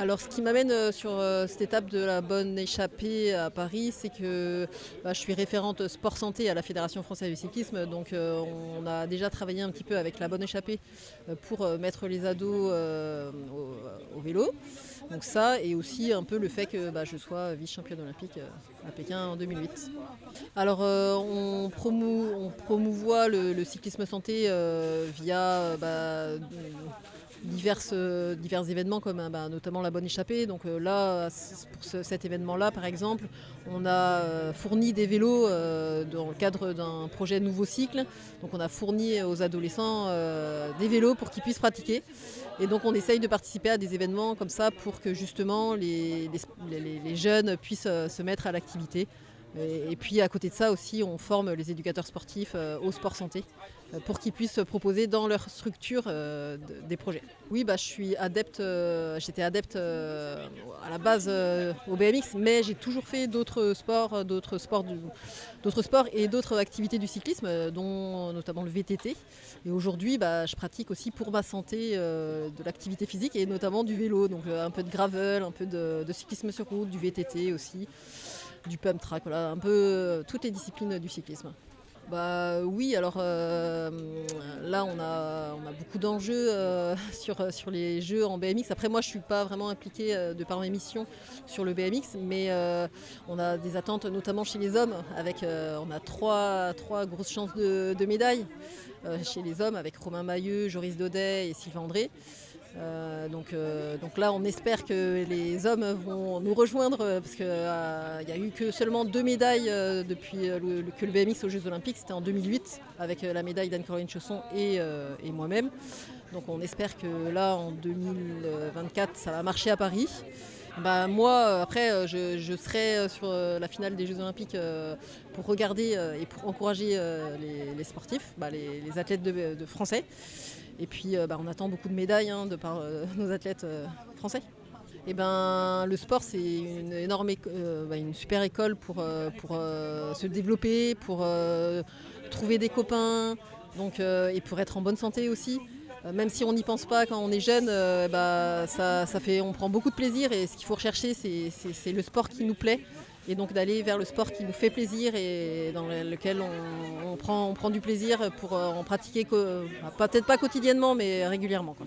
Alors ce qui m'amène sur cette étape de la bonne échappée à Paris, c'est que je suis référente sport santé à la Fédération française du cyclisme. Donc on a déjà travaillé un petit peu avec la bonne échappée pour mettre les ados au vélo. Donc ça, et aussi un peu le fait que je sois vice-championne olympique à Pékin en 2008. Alors on promouvoit le cyclisme santé via divers événements comme notamment la bonne échappée. Donc là, pour cet événement-là, par exemple, on a fourni des vélos dans le cadre d'un projet Nouveau Cycle. Donc on a fourni aux adolescents des vélos pour qu'ils puissent pratiquer. Et donc on essaye de participer à des événements comme ça pour que justement les jeunes puissent se mettre à l'activité. Et puis à côté de ça aussi, on forme les éducateurs sportifs au sport santé pour qu'ils puissent proposer dans leur structure des projets. Oui, je suis adepte, j'étais adepte à la base au BMX, mais j'ai toujours fait d'autres sports et d'autres activités du cyclisme, dont notamment le VTT. Et aujourd'hui, je pratique aussi pour ma santé de l'activité physique et notamment du vélo, donc un peu de gravel, un peu de cyclisme sur route, du VTT aussi, du pump track, voilà, un peu toutes les disciplines du cyclisme. Oui, alors là on a beaucoup d'enjeux sur les jeux en BMX. Après moi je ne suis pas vraiment impliquée de par mes missions sur le BMX, mais on a des attentes notamment chez les hommes avec on a trois grosses chances de médailles chez les hommes avec Romain Mailleux, Joris Daudet et Sylvain André. Donc là, on espère que les hommes vont nous rejoindre parce qu'il n'y a eu que seulement 2 médailles depuis que le BMX aux Jeux Olympiques. C'était en 2008 avec la médaille d'Anne-Caroline Chausson et moi-même. Donc on espère que là, en 2024, ça va marcher à Paris. Moi, après, je serai sur la finale des Jeux Olympiques pour regarder et pour encourager les sportifs, les athlètes de français. Et puis on attend beaucoup de médailles de par nos athlètes français. Le sport c'est une une super école pour se développer, pour trouver des copains, et pour être en bonne santé aussi. Même si on n'y pense pas quand on est jeune, on prend beaucoup de plaisir et ce qu'il faut rechercher c'est le sport qui nous plaît. Et donc d'aller vers le sport qui nous fait plaisir et dans lequel on prend du plaisir pour en pratiquer, peut-être pas quotidiennement mais régulièrement, quoi.